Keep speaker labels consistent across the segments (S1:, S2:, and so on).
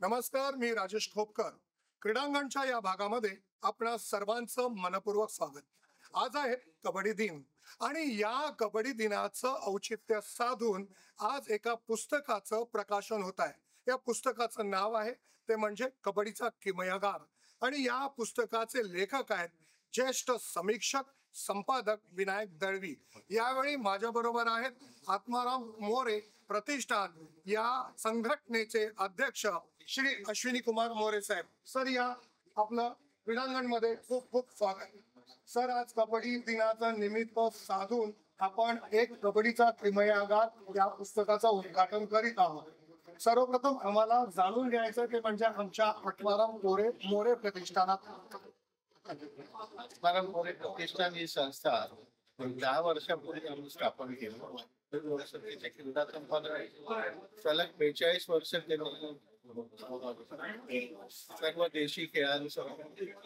S1: नमस्कार, मी राजेश खोपकर. क्रीडांगणच्या या भागामध्ये आपणा सर्वांचं मनपूर्वक स्वागत. आज आहे कबड्डी दिन आणि या कबड्डी दिनाचं औचित्य साधून आज एका पुस्तकाचं प्रकाशन होत आहे. या पुस्तकाचं नाव आहे ते म्हणजे कबड्डीचा किमयागार आणि या पुस्तकाचे लेखक आहेत ज्येष्ठ समीक्षक संपादक विनायक दळवी. यावेळी माझ्या बरोबर आहेत आत्माराम मोरे प्रतिष्ठान या संघटनेचे अध्यक्ष श्री अश्विनी कुमार मोरे साहेब. सर, या आपलं क्रीडांगण मध्ये खूप खूप स्वागत. सर, आज कबड्डी दिनाचं निमित्त साधून आपण एक कबड्डीचा किमयागार या पुस्तकाचं उद्घाटन करीत आहोत. सर्वप्रथम आम्हाला जाणून घ्यायचं ते म्हणजे आमच्या आत्माराम मोरे प्रतिष्ठानात.
S2: आत्माराम मोरे प्रतिष्ठान ही संस्था 10 वर्षापूर्वी आम्ही स्थापन केलं. सलग 42 वर्ष त्यांनी सर्व देशी खेळांचं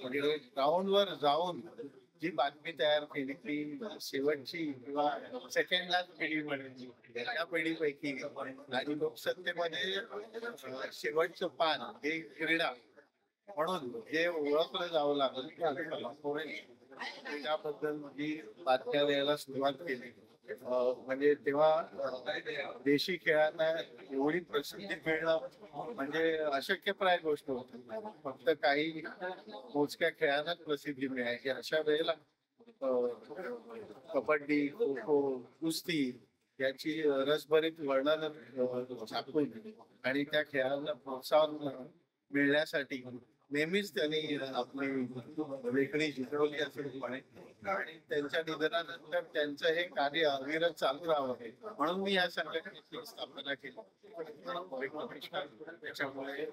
S2: म्हणजे ग्राउंडवर जाऊन जी बातमी तयार केली ती शेवटची किंवा सेकंड लास्ट पिढी म्हणायची त्या पिढीपैकी आणि लोकसत्तेमध्ये शेवटचं पान हे क्रीडा म्हणून जे ओळखलं जावं लागलं त्याबद्दल जी बातम्या द्यायला सुरुवात केली. म्हणजे तेव्हा देशी खेळांना एवढी प्रसिद्धी मिळणं म्हणजे अशक्यप्राय गोष्ट होती. फक्त काही मोजक्या खेळांनाच प्रसिद्धी मिळायची. अशा वेळेला कबड्डी, खो खो, कुस्ती याची रसभरीत वर्णन छापून आणि त्या खेळांना प्रोत्साहन मिळण्यासाठी नेहमीच त्यांनी आपली लेखणी जिंकवली असेल आणि त्यांच्या निधनानंतर त्यांचं हे कार्य अविरत चालू राहावं म्हणून मी या संघटनेची स्थापना केली. त्याच्यामुळे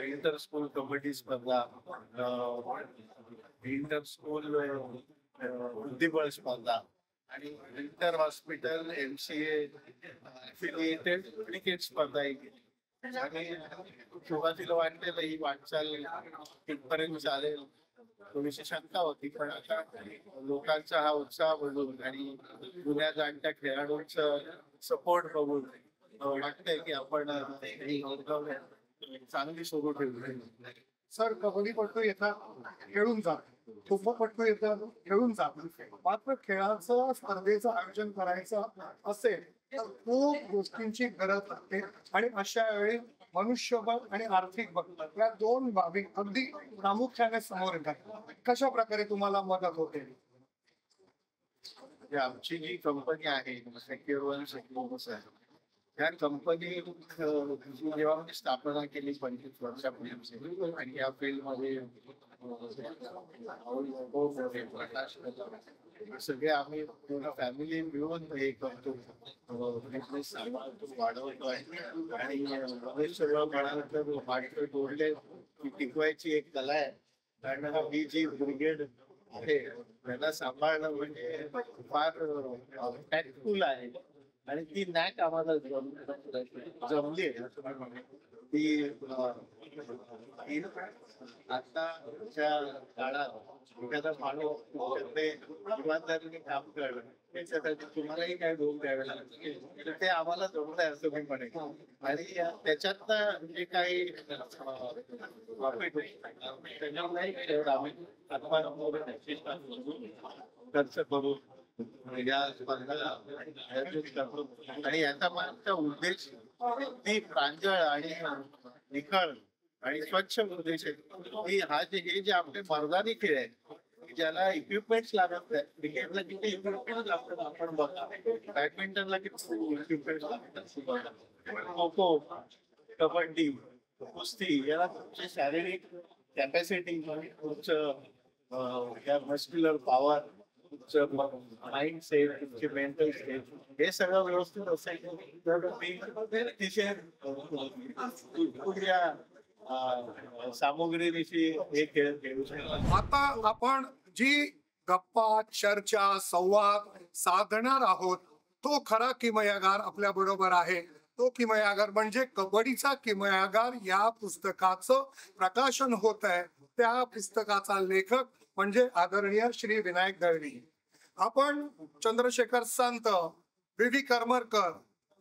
S2: इंटर स्कूल कबड्डी स्पर्धा, इंटर स्कूल बुद्धिबळ स्पर्धा आणि inter hospital MCA affiliated cricket स्पर्धा आणि सुरुवातीला वाटलेलं ही वाटचाल तिथपर्यंत चालेल थोडीशी शंका होती, पण आता लोकांचा हा उत्साह बघून आणि जुन्या जाणत्या खेळाडूंचा सपोर्ट बघून वाटतंय की आपण चांगली सुरू ठेवली.
S1: सर, कबड्डीपटू येतात खेळून जातात, खो खो पटू येतात खेळून जातात, मात्र खेळाचं स्पर्धेचं आयोजन करायचं असेल तर खूप गोष्टींची गरज लागते आणि अशा वेळी मनुष्यबळ आणि आर्थिक बळ या दोन बाबी अगदी प्रामुख्याने समोर येतात. कशा प्रकारे तुम्हाला मदत होते?
S2: आमची जी कंपनी आहे सेक्युअर वन या कंपनी जेव्हा मी स्थापना केली 25 वर्षापूर्वी आणि या फील्ड मध्ये सगळे आम्ही पूर्ण फॅमिली मिळून हे करतो, बिझनेस सांभाळतो, वाढवतो आहे आणि सगळं म्हणाल तर तोडले की टिकवायची एक कला आहे. कारण ही जी ब्रिगेड आहे त्यांना सांभाळणं म्हणजे फार टॅक्टफुल आहे आणि ती नॅक आम्हाला जमली आहे. ती आताच्या काळात एखादा माणूस इमानदारीने काम करणं त्याच्यासाठी तुम्हालाही काय डोक द्यावे लागतं ते आम्हाला जमलंय असं मी म्हणेन. आणि त्याच्यात जे काही खर्च करून या स्पर्धा आणि याचा मागचा उद्देश ती प्रांजळ आणि निखळ आणि स्वच्छ उद्देश आहे. हे जे आपले मर्दानी खेळ आहेत ज्याला इक्विपमेंट्स लागत नाही. क्रिकेटला किती इक्विपमेंट लागतात आपण बघा, बॅडमिंटनला किती इक्विपमेंट्स लागतात, खो खो कबड्डी, कुस्ती याला तुमची शारीरिक कॅपॅसिटी, तुमचं या मस्क्युलर पॉवर, तुमचं माइंड सेट, तुमची मेंटल स्टेट हे सगळं व्यवस्थित असेल तर तुम्ही अतिशय कुठल्या सामुग्रीविषयी हे खेळ खेळू शकता.
S1: आता आपण जी गप्पा चर्चा संवाद साधणार आहोत तो खरा किमयागार आपल्या बरोबर आहे. तो किमयागार म्हणजे कबड्डीचा किमयागार या पुस्तकाचं प्रकाशन होत आहे. त्या पुस्तकाचा लेखक म्हणजे आदरणीय श्री विनायक दळवी. आपण चंद्रशेखर संत, बी करमरकर,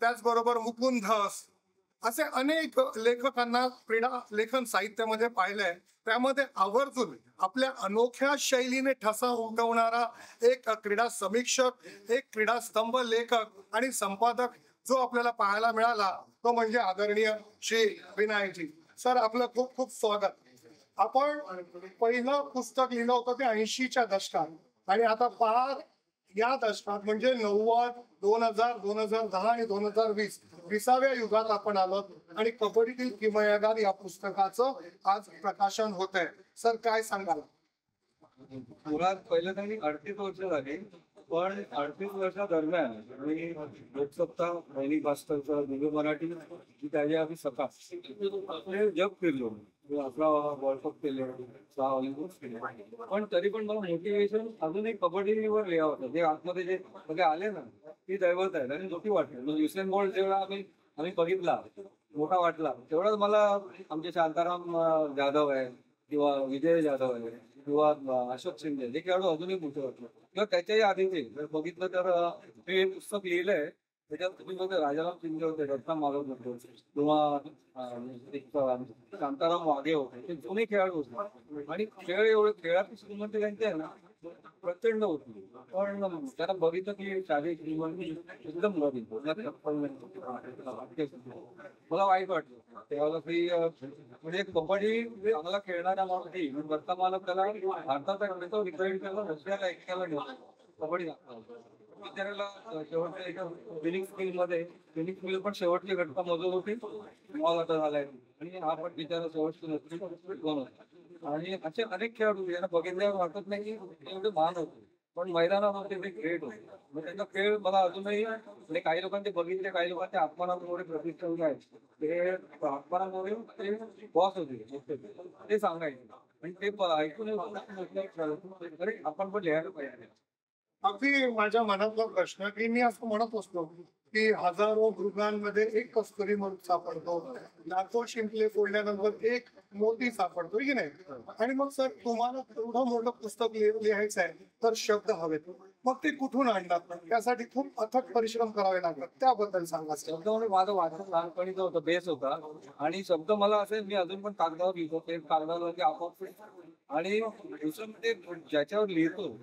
S1: त्याचबरोबर मुकुंद धस असे अनेक लेखकांना क्रीडा लेखन साहित्यामध्ये पाहिलंय. त्यामध्ये आवर्जून आपल्या अनोख्या शैलीने ठसा उमटवणारा एक क्रीडा समीक्षक, एक क्रीडा स्तंभ लेखक आणि संपादक जो आपल्याला पाहायला मिळाला तो म्हणजे आदरणीय श्री विनायकजी. सर, आपलं खूप खूप स्वागत. आपण पहिलं पुस्तक लिहिलं होतं ते 80च्या दशकात आणि आता पार या दशकात म्हणजे 90, 2000, 2010 आणि 2020 20व्या युगात आपण आलो आणि कबड्डीतील किमयागार या पुस्तकाचं आज प्रकाशन होत आहे. सर, काय सांगाल?
S3: मुळात पहिलं त्यांनी 38 वर्ष झाली, पण 38 वर्षादरम्यान मी लोकसत्ता, दैनिक भास्करचं, दिव्य मराठी, त्याच्या आधी सकाळ आपले जग फिरलो. 11 वर्ल्ड कप केले, 6 ऑलिम्पिक्स केले, पण तरी पण मला मोटिवेशन अजूनही कबड्डीवर लिहा होतं. जे आतमध्ये जे सगळे आले ना ती दैवत आहे आणि मोठी वाटली. युसेन बोल्ट जेव्हा आम्ही बघितला मोठा वाटला तेवढाच मला आमचे शांताराम जाधव आहे किंवा विजय जाधव आहे किंवा अशोक शिंदे जे खेळाडू अजूनही मोठे वाटले. किंवा त्याच्याही आधीचे जर बघितलं तर मी एक पुस्तक लिहिलंय त्याच्यात तुम्ही बघा राजाराम शिंदे होते, रत्ना मालव होते किंवा शांताराम वाघे होते. ते जुने खेळाडू होते आणि खेळ एवढे खेळाची श्रीमंती त्यांची आहे ना प्रचंड होती. पण त्यांना बघितलं की शारीरिक श्रीमंती एकदम मला वाईट वाटलं तेव्हा की म्हणजे कबड्डी चांगला खेळणाऱ्या माणूस रत्ना मालव त्याला भारताचा रिप्रेझेंट केला, रशियाला ऐकायला गेला कबड्डी बिचारायला शेवटच्या एका फिनिक्स मिल मध्ये फिनिक्स मिल पण शेवटची घटना मजूर होती, मॉल आता झालाय आणि हा पण बिचारा शेवटची होता. आणि असे अनेक खेळाडू यांना बघितल्यावर वाटत नाही की एवढे महान होते पण मैदानामध्ये ते ग्रेट होते. मग त्यांचा खेळ मला अजूनही म्हणजे काही लोकांचे बघितले, काही लोकांचे आत्मानामुळे प्रतिष्ठित आहेत ते आत्मानामुळे ते बॉस होते ते सांगायचे आणि ते ऐकून अरे आपण पण लिहायला पाहिजे.
S1: अगदी माझ्या मनातला प्रश्न की मी असं म्हणत असतो की हजारो मृगांमध्ये एक कस्तुरी मृग सापडतो, लाखो शिंपले फोडल्यानंतर एक मोती सापडतो की नाही. आणि मग सर तुम्हाला एवढं मोठं पुस्तक लिहायचं आहे तर शब्द हवेत, मग ते कुठून आणतात? त्यासाठी खूप अथक परिश्रम करावे लागतात, त्याबद्दल सांगा.
S3: शब्द म्हणजे माझं वाचन लहानपणीचा होता, बेस होता आणि शब्द मला असे मी अजून पण कागदावर लिहितो, ते कागदावर आपोआप आणि दुसरं म्हणजे ज्याच्यावर लिहितो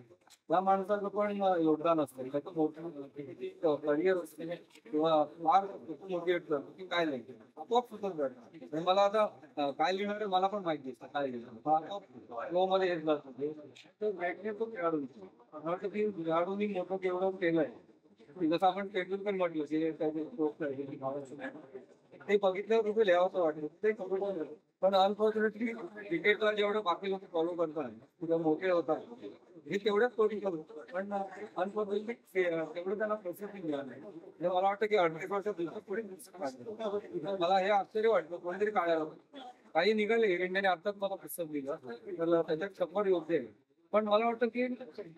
S3: त्या माणसाचं पण योगदान असतं, त्याचं मोठं करिअर असते किंवा फार मोटिवेट करतो की काय नाही आपोआप सुचत जातं. मला आता काय लिहिणार आहे मला पण माहिती असतं काय लिहिणार आपोआप मध्ये येत जातं. तो खेळाडू की खेळाडूंनी मोठं केवढं केलंय जसं आपण तेंडुलकर म्हटलं की ते बघितल्यावर कुठे लिहावं वाटलं ते कबड्डी. पण अनफॉर्च्युनेटली क्रिकेटला जेवढं बाकी लोक फॉलो करतात किंवा मोठे होतात हे तेवढ्याच कोटी करू पण अनफॉर्च्युनेटली तेवढं त्यांना प्रसिद्धी मिळाली. मला वाटतं की 38 वर्षात दुसरं पुढे मला हे आश्चर्य वाटतं कोणतरी काढायला काही निघाले इंडियाने आताच मला पुस्तक दिलं तर त्याच्यात 100 योग्य आहे. पण मला वाटतं की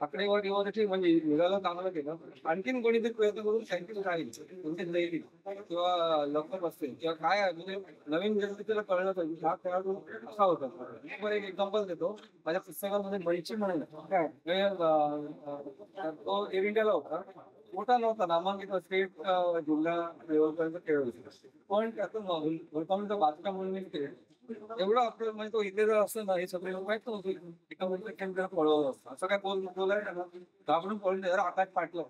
S3: आकडेवारी वगैरे म्हणजे निघायला चांगलं केलं आणखीन कोणीतरी प्रयत्न करून सायंटिस्ट राहील म्हणजे दैली किंवा लवकर असतील किंवा काय म्हणजे नवीन जनतेला कळलं पाहिजे हा खेळाडू असा होता. मी एक एक्झाम्पल देतो माझ्या पुस्तकामध्ये बैची म्हणून काय तो एअर इंडियाला होता, मोठा नव्हता, नामांकित स्टेट जिल्हा लेवलपर्यंत खेळ होता पण त्याचं बादशा म्हणून एवढं आपलं म्हणजे तो इथे जर असं ना हे सगळे लोक माहित नव्हतं एका मिनिटात पळवलं असतं असं काय बोलाय ना घाबरून पळून जर आकाश पाटलं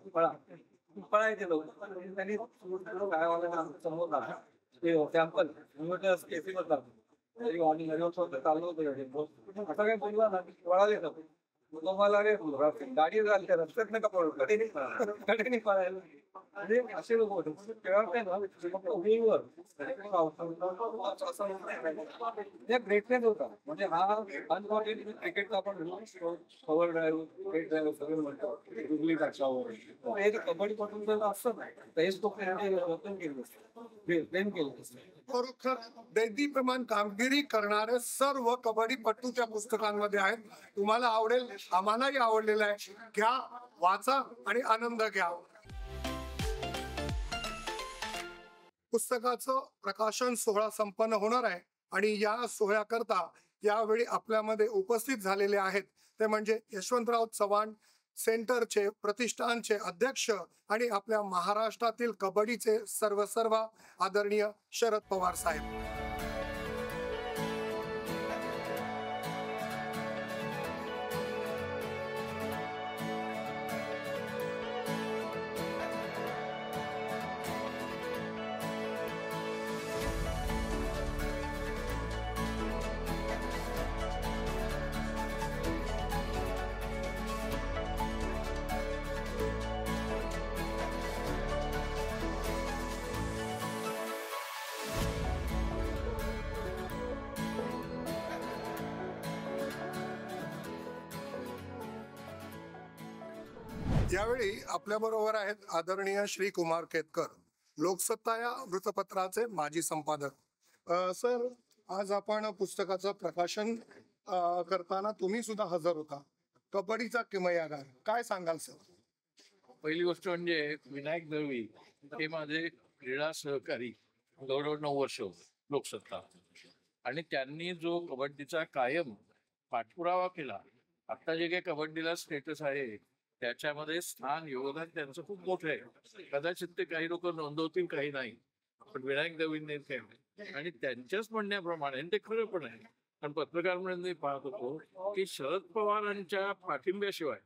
S3: पळायचे लोक त्यांनी गायवाला समोर ते सॅम्पल केसी होता चालू होतं असं काय बोलला ना पळाले तुम्हाला अरे गाडी झाली रस्त्यात नका पळू कडेने पळायला म्हणजे असे लोक होते पण तेव्हा काय ना फक्त व्हीवर ग्रेटनेस होता म्हणजे हा अनफॉर्च्युनेटली क्रिकेटचा आपण कव्हर ड्राईव्ह क्रिकेट ड्राईव्ह सगळं म्हणतो गुगली टाकावर हे कबड्डी पासून जर असतं ना तर हेच लोक प्रेम केलं असतं प्रेम केलं असतं.
S1: खरोखर दैदीप्यमान कामगिरी करणारे सर्व कबड्डीपटू त्या पुस्तकांमध्ये आहेत. तुम्हाला आवडेल, आम्हालाही आवडलेलं आहे. घ्या, वाचा आणि आनंद घ्या. पुस्तकाचं प्रकाशन सोहळा संपन्न होणार आहे आणि या सोहळ्याकरता यावेळी आपल्यामध्ये उपस्थित झालेले आहेत ते म्हणजे यशवंतराव चव्हाण सेंटरचे प्रतिष्ठानचे अध्यक्ष आणि आपल्या महाराष्ट्रातील कबड्डीचे सर्व आदरणीय शरद पवार साहेब. यावेळी आपल्या बरोबर आहेत आदरणीय श्री कुमार केतकर, लोकसत्ता या वृत्तपत्राचे माजी संपादक. सर, आज आपण पुस्तकाचं प्रकाशन करताना तुम्ही सुद्धा हजर होता. कबड्डीचा किमयागार, काय सांगाल सर?
S4: पहिली गोष्ट म्हणजे विनायक दळवी हे माझे क्रीडा सहकारी जवळजवळ 9 वर्ष होते लोकसत्ता, आणि त्यांनी जो कबड्डीचा कायम पाठपुरावा केला, आता जे काही कबड्डीला स्टेटस आहे त्याच्यामध्ये स्थान योगदान त्यांचं खूप मोठं आहे. कदाचित ते काही लोक नोंदवतील, काही नाही, पण विनायक दळवींनी केलं आणि त्यांच्याच म्हणण्याप्रमाणे ते खरं पण आहे. कारण पत्रकार म्हणून मी पाहत होतो की शरद पवारांच्या पाठिंब्याशिवाय,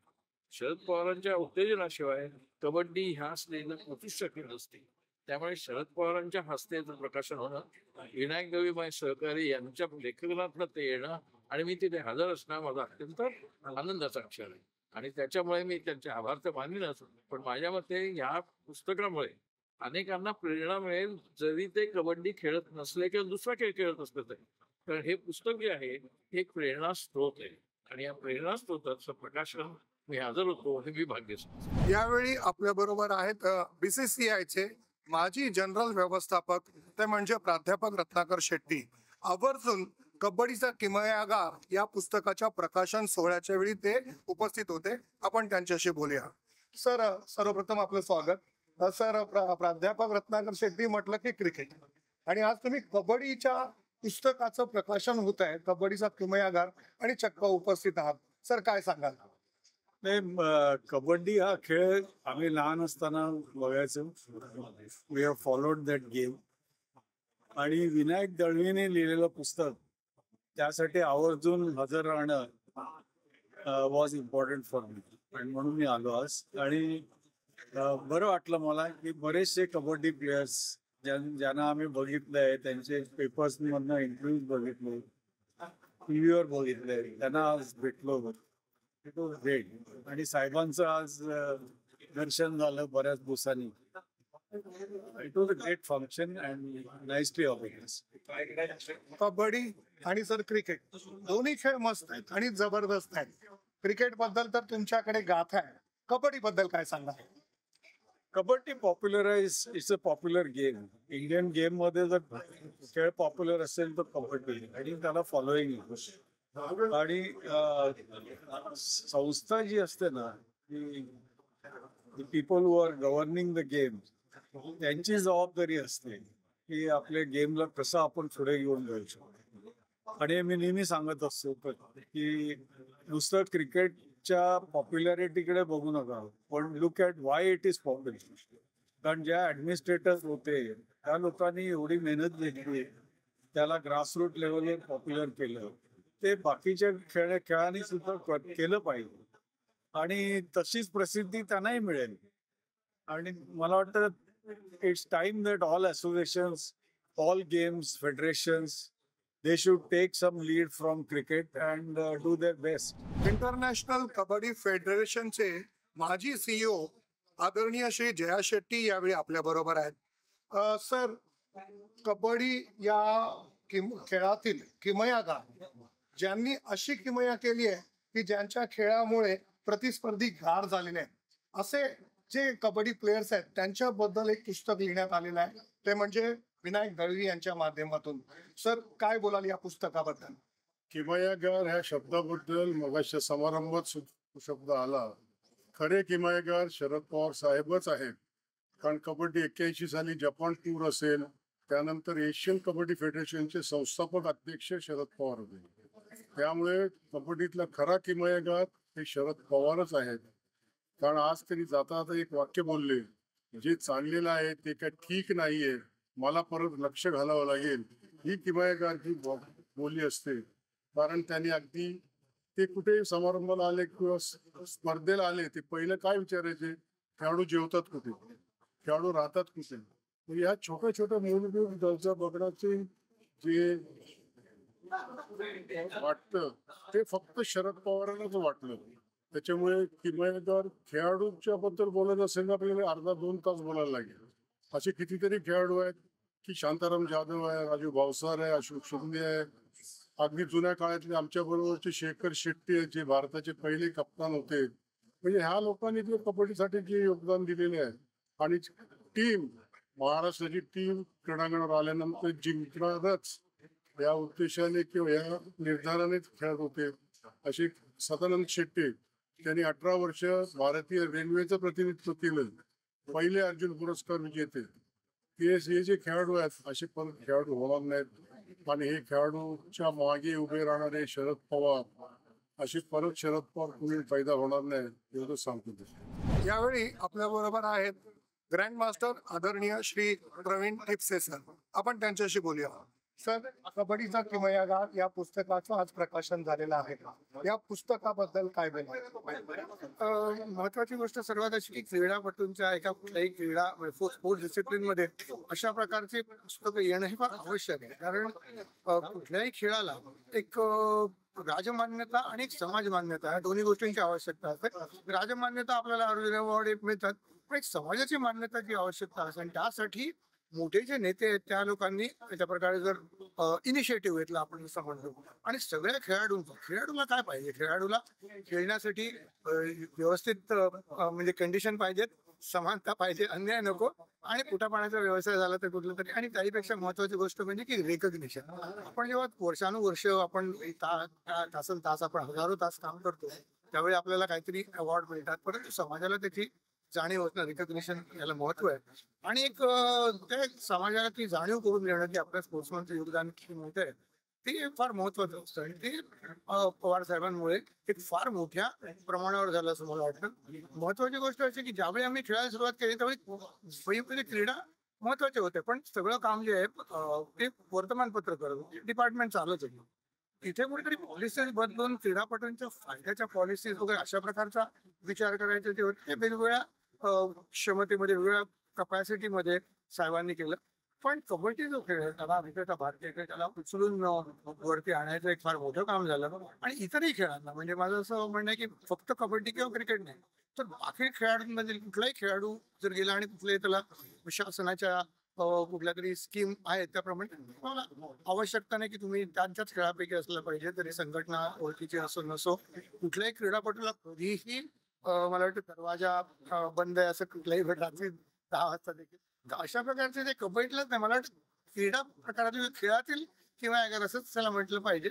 S4: शरद पवारांच्या उत्तेजनाशिवाय कबड्डी ह्या स्टेजला पोचूच शकली नसते. त्यामुळे शरद पवारांच्या हस्तेचं प्रकाशन होणं, विनायक दळवी माझे सहकारी यांच्या लेखनातनं ते येणं आणि मी तिथे हजर असणं माझा अत्यंत आनंदाचा क्षण आहे. आणि त्याच्यामुळे मी त्यांचे आभार तर मानेनच, पण माझ्या मते या पुस्तकामुळे अनेकांना प्रेरणा मिळेल, जरी ते कबड्डी खेळत नसले किंवा दुसरा खेळ खेळत असले तरी. कारण हे पुस्तक जे आहे हे एक प्रेरणा स्त्रोत आहे आणि या प्रेरणा स्त्रोताचं प्रकाशन मी हजर होतो हे मी भाग्य समजतो.
S1: यावेळी आपल्या बरोबर आहेत BCCIचे माजी जनरल व्यवस्थापक ते म्हणजे प्राध्यापक रत्नाकर शेट्टी. आवर्जून कबड्डीचा किमयागार या पुस्तकाच्या प्रकाशन सोहळ्याच्या वेळी ते उपस्थित होते. आपण त्यांच्याशी बोलूया. सर, सर्वप्रथम आपलं स्वागत. सर, प्राध्यापक रत्नाकर शेट्टी म्हटलं की क्रिकेट, आणि आज तुम्ही कबड्डीच्या पुस्तकाचं प्रकाशन होत आहे, कबड्डीचा किमयागार, आणि चक्क उपस्थित आहात. सर, काय सांगाल?
S5: नाही, कबड्डी हा खेळ आम्ही लहान असताना बघायचो. We have followed that game. आणि विनायक दळवीने लिहिलेलं पुस्तक त्यासाठी आवर्जून हजर राहणं वॉज इम्पॉर्टंट फॉर मी, आणि म्हणून मी आलो आज. आणि बरं वाटलं मला की बरेचसे कबड्डी प्लेयर्स ज्यांना आम्ही बघितलंय, त्यांचे पेपर्स मधनं इंटरव्ह्यूज बघितले, टीव्हीवर बघितले, त्यांना आज भेटलो. It was great. आणि साहेबांचं आज दर्शन झालं बऱ्याच दिवसांनी. It was a great function and nicely organised.
S1: Kabaddi आणि सर क्रिकेट दोन्ही खेळ मस्त आहेत आणि जबरदस्त आहेत. क्रिकेट बद्दल तर तुमच्याकडे गाथा आहे, कबड्डी बद्दल काय सांगा?
S5: Kabaddi popularize, it's a popular game. Indian game मध्ये जर खेळ पॉप्युलर असेल तर कबड्डी, आणि त्याला फॉलोईंग. आणि संस्था जी असते ना, people who are governing the game, त्यांची जबाबदारी असते की आपल्या गेमला कसं आपण पुढे घेऊन जाऊ शकतो. आणि मी नेहमी सांगत असतो की नुसतं क्रिकेटच्या पॉप्युलॅरिटीकडे बघू नका, पण look at why it is popular. कारण ज्या ऍडमिनिस्ट्रेटर्स होते त्या लोकांनी एवढी मेहनत घेतली, त्याला ग्रासरूट लेवलवर पॉप्युलर केलं. ते बाकीच्या खेळांनी सुद्धा केलं पाहिजे आणि तशीच प्रसिद्धी त्यांनाही मिळेल. आणि मला वाटतं it's time that all associations, all games, federations, they should take some lead from cricket and do their best.
S1: International kabaddi फेडरेशनचे माजी CEO आदरणीय श्री जया शेट्टी यावेळी आपल्या बरोबर आहेत. सर, कबड्डी या खेळातील किमयागार ज्यांनी अशी किमया केली आहे की ज्यांच्या खेळामुळे प्रतिस्पर्धी गार झालेले आहेत, असे जे कबड्डी प्लेयर्स आहेत त्यांच्याबद्दल एक पुस्तक लिहिण्यात आलेलं आहे, ते म्हणजे विनायक दळवी यांच्या माध्यमातून. सर, काय बोलाल या पुस्तकाबद्दल?
S6: किमयागार ह्या शब्दाबद्दल मगाशी समारंभात शब्द आला. खरे किमयागार शरद पवार साहेबच आहेत. कारण कबड्डी 81 साली जपान टूर असेल, त्यानंतर एशियन कबड्डी फेडरेशनचे संस्थापक अध्यक्ष शरद पवार होते. त्यामुळे कबड्डीतला खरा किमयागार हे शरद पवारच आहेत. कारण आज त्यांनी जाता जाता एक वाक्य बोलले, जे चाललेलं आहे ते काय ठीक नाहीये, मला परत लक्ष घालावं लागेल. ही किमयागारची बोली असते. कारण त्यांनी अगदी ते कुठे समारंभाला आले किंवा स्पर्धेला आले, ते पहिलं काय विचारायचे, खेळाडू जेवतात कुठे, खेळाडू राहतात कुठे. या छोट्या छोट्या मूलभूत गरजा बघण्याचे जे वाटतं ते फक्त शरद पवारांनाच वाटलं. त्याच्यामुळे किमयागार खेळाडूच्या बद्दल बोलायचं असेल तर आपल्याला अर्धा-2 तास बोलायला लागेल. असे कितीतरी खेळाडू आहेत की शांताराम जाधव आहे, राजू भावसार आहे, अशोक शिंदे आहे, अगदी जुन्या काळातले आमच्या बरोबरचे शेखर शेट्टी आहेत, जे भारताचे पहिले कप्तान होते. म्हणजे ह्या लोकांनी जे कबड्डीसाठी जे योगदान दिलेले आहे, आणि टीम महाराष्ट्राची टीम क्रीडांगणावर आल्यानंतर जिंकणारच या उद्देशाने किंवा या निर्धारानेच खेळत होते. असे सदानंद शेट्टी, त्यांनी 18 वर्ष भारतीय रेल्वेचं प्रतिनिधित्व केलं, पहिले अर्जुन पुरस्कार विजेते. हे जे खेळाडू आहेत असे परत खेळाडू होणार नाहीत. आणि हे खेळाडूच्या मागे उभे राहणारे शरद पवार, असे परत शरद पवार कुणी पैदा होणार नाही, एवढं सांगतो.
S1: यावेळी आपल्या बरोबर आहेत ग्रँड मास्टर आदरणीय श्री प्रवीण ठिपसे सर. आपण त्यांच्याशी बोलूया. सर, कबड्डीचा किमयागार या पुस्तकाचं आज प्रकाशन झालेलं आहे. या पुस्तकाबद्दल काय बोलाल?
S7: महत्वाची गोष्ट सर्वात अशी की क्रीडापटूंच्या एका कुठल्याही क्रीडा स्पोर्ट्स डिसिप्लिन मध्ये अशा प्रकारचे पुस्तकं येणं हे फार आवश्यक आहे. कारण कुठल्याही खेळाला एक राजमान्यता आणि एक समाज मान्यता या दोन्ही गोष्टींची आवश्यकता असते. राजमान्यता आपल्याला अर्जुन अवॉर्ड मिळतात, पण एक समाजाची मान्यता जी आवश्यकता असते, आणि त्यासाठी मोठे जे नेते आहेत त्या लोकांनी त्या प्रकारे जर इनिशिएटिव्ह घेतला आपण जसं म्हणतो, आणि सगळ्या खेळाडूला काय पाहिजे, खेळाडूला खेळण्यासाठी व्यवस्थित म्हणजे कंडिशन पाहिजेत, समानता पाहिजे, अन्याय नको, आणि पोटापाण्याचा व्यवसाय झाला तर कुठलं तरी. आणि त्याहीपेक्षा महत्वाची गोष्ट म्हणजे की रेकग्निशन. आपण जेव्हा वर्षानुवर्ष आपण तासन तास आपण हजारो तास काम करतो, त्यावेळी आपल्याला काहीतरी अवॉर्ड मिळतात, परंतु समाजाला त्याची जाणीव होत नाही. रिकग्निशन याला महत्व आहे. आणि एक त्या समाजाला ती जाणीव करून देणं की आपल्या स्पोर्ट्समनचं योगदान किती मोठं आहे, ते फार महत्वाचं असतं. आणि ते पवार साहेबांमुळे एक फार मोठ्या प्रमाणावर झालं असं मला वाटतं. महत्वाची गोष्ट अशी की ज्यावेळी आम्ही खेळायला सुरुवात केली त्यावेळी स्वयंमध्ये क्रीडा महत्वाचे होते, पण सगळं काम जे आहे ते वर्तमानपत्र करत डिपार्टमेंट चालत होतं. तिथे कुठेतरी पॉलिसीज बदलून क्रीडापटूंच्या फायद्याच्या पॉलिसीज वगैरे अशा प्रकारचा विचार करायचा ते होते. ते वेगवेगळ्या क्षमतेमध्ये, वेगवेगळ्या कपॅसिटीमध्ये साहेबांनी केलं. पण कबड्डी जो खेळ आहे त्याला विशेषतः भारतीय खेळ त्याला उचलून वरती आणायचं एक फार मोठं काम झालं. आणि इतरही खेळांना, म्हणजे माझं असं म्हणणं आहे की फक्त कबड्डी किंवा क्रिकेट नाही, तर बाकी खेळाडूंमध्ये कुठलाही खेळाडू जर गेला आणि कुठल्याही त्याला शासनाच्या कुठल्या तरी स्कीम आहेत त्याप्रमाणे तुम्हाला आवश्यकता नाही की तुम्ही त्यांच्याच खेळापैकी असलं पाहिजे, तरी संघटना ओळखीची असो नसो, कुठल्याही क्रीडापटूला कधीही मला वाटतं दरवाजा बंद आहे असं कुठल्याही रात्री 10 वाजता देखील. तर अशा प्रकारचे ते कबड्डीलाच नाही, मला वाटतं क्रीडा प्रकारातील खेळातील किंवा अगर असंच त्याला म्हटलं पाहिजे.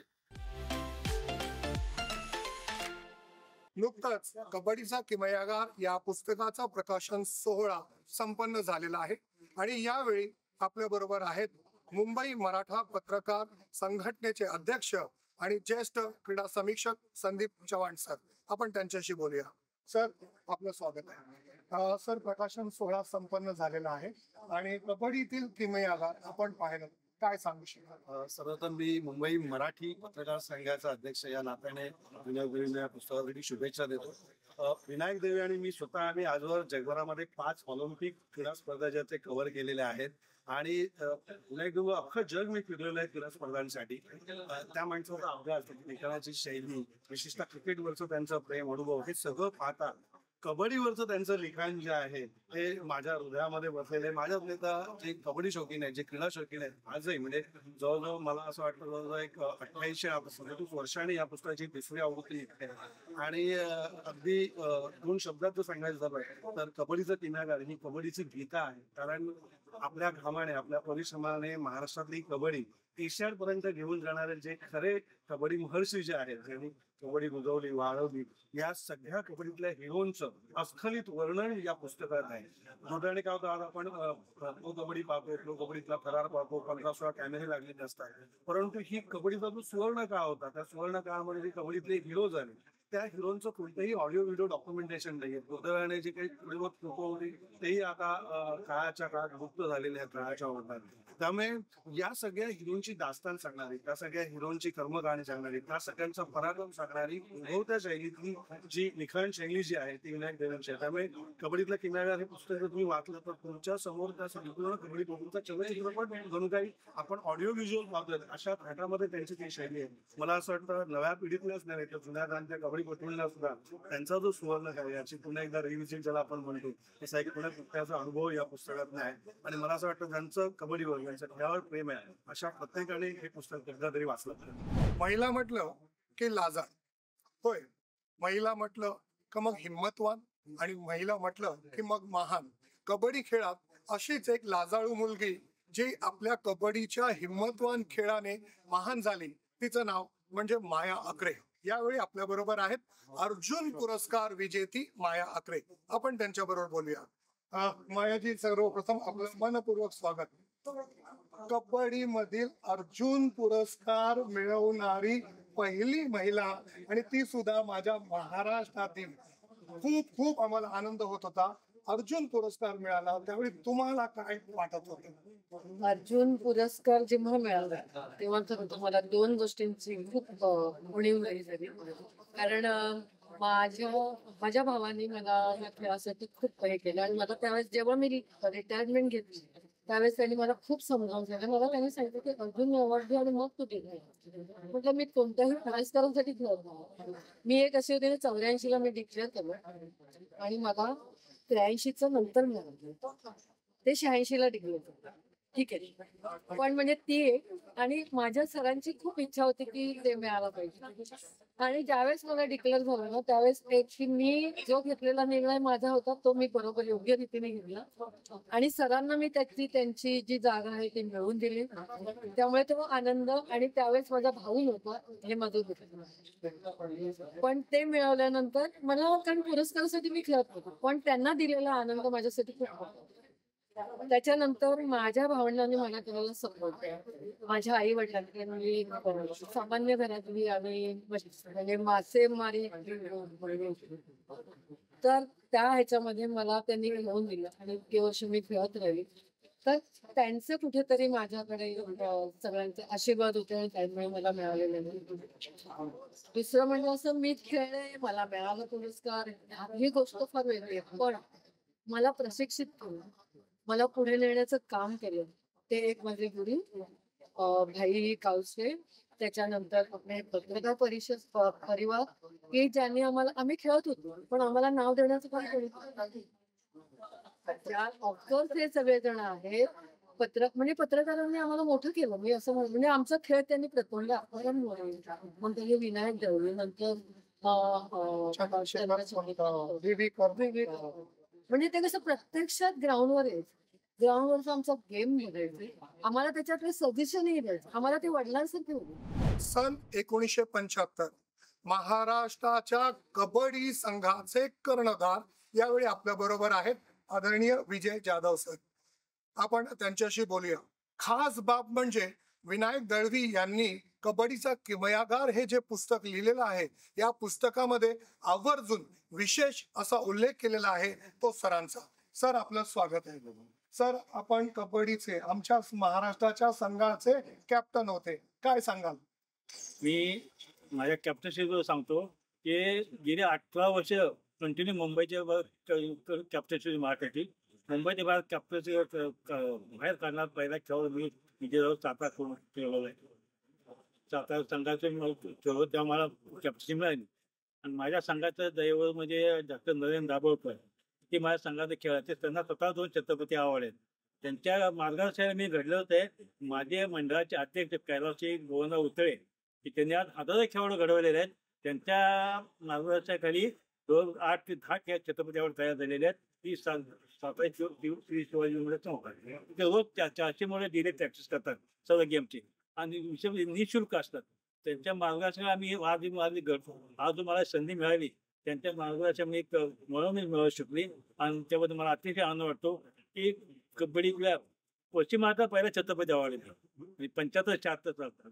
S1: नुकताच कबड्डीचा किमयागार या पुस्तकाचा प्रकाशन सोहळा संपन्न झालेला आहे, आणि यावेळी आपल्या बरोबर आहेत मुंबई मराठा पत्रकार संघटनेचे अध्यक्ष आणि ज्येष्ठ क्रीडा समीक्षक संदीप चव्हाण सर. आपण त्यांच्याशी बोलूया. सर, आपलं स्वागत आहे. सर, प्रकाशन सोहळा संपन्न झालेला आहे आणि कबड्डीतील किमयागार आपण पाहिलं, काय सांगू शकाल?
S8: सर्वप्रथम मी मुंबई मराठी पत्रकार संघाचा अध्यक्ष या नात्याने विनायक देवी या पुस्तकासाठी शुभेच्छा देतो. विनायक देवी आणि मी स्वतः आम्ही आजवर जगभरामध्ये 5 ऑलिम्पिक क्रीडा स्पर्धा ज्या ते कव्हर केलेल्या आहेत. आणि विनायक देवी अख्खं जग मी फिरलेलं आहे क्रीडा स्पर्धांसाठी. त्या माणसाचा अभ्यास, लिखाणाची शैली, विशेषतः क्रिकेटवरचं त्यांचं प्रेम, अनुभव हे सगळं पाहता कबड्डीवरचं त्यांचं लिखाण जे आहे ते माझ्या हृदयामध्ये बसलेलं आहे. माझ्यातले तर जे कबड्डी शौकीन आहेत, जे क्रीडा शौकीन आहेत, आजही म्हणजे जवळजवळ मला असं वाटतं जवळजवळ एक 28 वर्षांनी या पुस्तकाची 3री आवृत्ती निघते. आणि अगदी 2 शब्दात जर सांगायचं झालं तर कबड्डीचं किनागार ही कबड्डीची गीता आहे. कारण आपल्या घामाने, आपल्या परिश्रमाने महाराष्ट्रातली कबड्डी एशियाड पर्यंत घेऊन जाणारे जे खरे कबड्डी महर्षी जे आहेत, ज्यांनी कबड्डी रुजवली, वाढवली, या सगळ्या कबड्डीतल्या हिरोंचं अस्खलित वर्णन या पुस्तकात आहे. दुर्दैवाने काय होतं, आज आपण प्रो कबड्डी पाहतो, प्रो कबड्डीतला फरार पाहतो, 15-16 कॅमेरे लागलेले असतात. परंतु ही कबड्डीचा जो सुवर्ण काळ होता, त्या सुवर्ण काळामध्ये जे कबड्डीतले हिरो झाले, त्या हिरोंचं कोणतंही ऑडिओ व्हिडिओ डॉक्युमेंटेशन नाही. दुर्दैवाने जे काही पूर्वत लोक होती तेही आता काळाच्या काळात गुप्त झालेले आहेत, काळाच्या ओघात. त्यामुळे या सगळ्या हिरोंची दास्तान सांगणारी, त्या सगळ्या हिरोंची कर्मकहाणी सांगणारी, त्या सगळ्यांचा पराक्रम सांगणारी उगवत्या शैलीतली जी लिखाण शैली जी आहे ती विनायक देवांची आहे. त्यामुळे कबड्डीतला किनारा हे पुस्तक जर तुम्ही वाचलं तर तुमच्या समोर त्या संपूर्ण कबड्डी कोकणचा चलचित्रपट जणू काही आपण ऑडिओ व्हिज्युअल पाहतोय अशा थाटामध्ये त्यांची ती शैली आहे. मला असं वाटतं नव्या पिढीतल्याच नाही तर जुन्या काळातल्या कबड्डीपटूंना सुद्धा त्यांचा जो सुवर्ण काळ याची पुन्हा एकदा रिव्हिजिट ज्याला आपण म्हणतो तसा एक पुन्हा त्याचा अनुभव या पुस्तकात आहे. आणि मला असं वाटतं ज्यांचं कबड्डीवर, ज्यांचं खेळावर प्रेम आहे अशा प्रत्येकाने हे पुस्तक एकदा तरी वाचलं पाहिजे.
S1: महिला म्हटलं की लाजाळ, होय, महिला म्हटलं की मग हिम्मतवान, आणि महिला म्हटलं की मग महान. कबड्डी खेळात अशीच एक लाजाळू मुलगी जी आपल्या कबड्डीच्या हिम्मतवान खेळाने महान झाली, तिचं नाव म्हणजे माया अकरे. यावेळी आपल्या बरोबर आहेत अर्जुन पुरस्कार विजेती माया अकरे. आपण त्यांच्या बरोबर बोलूया. मायाजी, सर्वप्रथम आपलं मनपूर्वक स्वागत. कबड्डी मधील अर्जुन पुरस्कार मिळवणारी पहिली महिला, आणि ती सुद्धा माझ्या महाराष्ट्रातील. खूप खूप आम्हाला आनंद होत होता. अर्जुन पुरस्कार मिळाला त्यावेळी तुम्हाला काय वाटत होतं?
S9: अर्जुन पुरस्कार जेव्हा मिळाला तेव्हा तर मला 2 गोष्टींची खूप उणीव झाली. कारण माझ्या भावाने मला या खेळासाठी खूप हे केलं, आणि मला त्यावेळेस जेव्हा मी रिटायरमेंट घेतली त्यावेळेस त्यांनी मला खूप समजावून सांगितलं. मला त्यांनी सांगितलं की अर्जुन अवॉर्ड घे आणि मग तू घे. म्हटलं मी कोणत्याही पुरस्कारासाठी खेळत नाही. मी एक असे होते 84ला मी डिक्लेअर केलं आणि मला 83चं नंतर मिळालं, ते 86ला डिक्लेअर केलं. ठीक आहे, पण म्हणजे ती एक, आणि माझ्या सरांची खूप इच्छा होती की ते मिळालं पाहिजे. आणि ज्यावेळेस मला डिक्लेअर झालं ना त्यावेळेस की मी जो घेतलेला निर्णय माझा होता तो मी बरोबर योग्य रीतीने घेतला, आणि सरांना मी त्यांची जी जागा आहे ती मिळवून दिली. त्यामुळे तो आनंद, आणि त्यावेळेस माझा भाऊ नव्हता हे माझं होतं, पण ते मिळवल्यानंतर मला, कारण पुरस्कारासाठी मी खेळत होतो, पण त्यांना दिलेला आनंद माझ्यासाठी खूप होता. त्याच्यानंतर माझ्या भावंडांनी मला केलेला सपोर्ट, माझ्या आई वडिलांनी, सामान्य घरातली आणि म्हणजे मासेमारी, तर त्या ह्याच्यामध्ये मला त्यांनी घेऊन दिलं आणि इतके वर्ष मी खेळत राहिली. तर त्यांचे कुठेतरी माझ्याकडे सगळ्यांचे आशीर्वाद होते आणि त्यामुळे मला मिळालेले. दुसरं म्हणजे असं मी खेळले, मला मिळाला पुरस्कार, ही गोष्ट फार वेगळी आहे, पण मला प्रशिक्षित केलं, मला पुढे नेण्याचं काम केलं ते एक माझे गुरु भाई कावसे, त्याच्यानंतर पत्रकार परिवार, की ज्यांनी आम्ही खेळत होतो पण आम्हाला नाव देण्याचं काम केलं. ऑफकोर्स हे सगळेजण आहेत, पत्रकारांनी आम्हाला मोठं केलं. मी असं म्हणजे आमचा खेळ त्यांनी प्रतोंडला मग त्याने विनायक दळवी, नंतर म्हणजे ते कसं प्रत्यक्षात ग्राउंडवर आहे, ग्राउंडवरचा आमचा गेम बघायचे, आम्हाला त्याच्यातले सजेशनही द्यायचे, आम्हाला ते वडिलांसारखे होते.
S1: सन 1975 महाराष्ट्राच्या कबड्डी संघाचे कर्णधार यावेळी आपल्या बरोबर आहेत आदरणीय विजय जाधव सर. आपण त्यांच्याशी बोलूया. खास बाब म्हणजे विनायक दळवी यांनी कबड्डीचा किमयागार हे जे पुस्तक लिहिलेलं आहे, या पुस्तकामध्ये आवर्जून विशेष असा उल्लेख केलेला आहे तो सरांचा. सर, आपलं स्वागत आहे. सर, आपण कबड्डीचे आमच्या महाराष्ट्राच्या संघाचे कॅप्टन होते, काय सांगाल?
S5: मी माझ्या कॅप्टनशिप सांगतो की गेली 18 वर्ष कंटिन्यू मुंबईच्या कॅप्टनशिप महाराष्ट्राची. मुंबईच्या बाहेर कॅप्टनशिप बाहेर काढणार पहिला खेळ मी विजयराव चाता करून खेळलो आहे. चाता संघाचे खेळलो तेव्हा मला कॅप्टनशिप मिळाली आणि माझ्या संघाचं दैव म्हणजे डॉक्टर नरेंद्र दाभोळकर, की माझ्या संघाचे खेळाचे त्यांना स्वतः 2 छत्रपती आवडले. त्यांच्या मार्गदर्शनाने मी घडलं होते. माझे मंडळाचे अध्यक्ष कैलासजी गोविंदराव उतळे, की त्यांनी आज हजारो खेळाडू घडवलेले आहेत. त्यांच्या मार्गदर्शनाखाली 8 ते 10 खेळ छत्रपती अवॉर्ड तयार झालेले आहेत. ती श्री शिवाजी मध्ये ते रोज 400 मुले डिले प्रॅक्टिस करतात सर्व गेमची आणि निःशुल्क असतात. त्यांच्या मार्गदर्शनाने आम्ही आज मला संधी मिळाली. त्यांच्या मार्गदर्शनाने एक म्हणून मिळवू शकली आणि त्याबद्दल मला अतिशय आनंद वाटतो की कबड्डीतल्या पश्चिम महाराष्ट्रात पहिला छत्रपती अवॉर्ड 75-76 चालतात.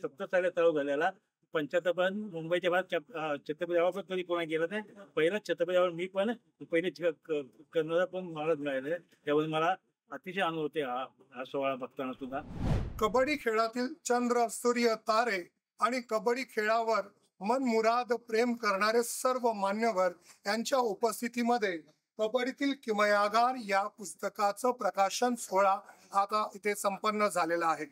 S5: 70 साली चालू झालेला 75 पण मुंबईच्या भागात छत्रपती अवॉर्ड पण कधी कोणा गेलं नाही. पहिला छत्रपती अवॉर्ड मी पण पहिले करणारा पण मला मिळाले. त्यामुळे मला अतिशय आनंद होते हा सोहळा बघताना सुद्धा.
S1: कबड्डी खेळातील चंद्र, सूर्य, तारे आणि कबड्डी खेळावर मनमुराद प्रेम करणारे सर्व मान्यवर यांच्या उपस्थितीमध्ये कबड्डीतील किमयागार या पुस्तकाचं प्रकाशन सोहळा आता इथे संपन्न झालेला आहे.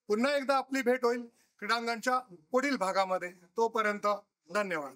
S1: पुन्हा एकदा आपली भेट होईल क्रीडांगणच्या पुढील भागामध्ये. तोपर्यंत धन्यवाद.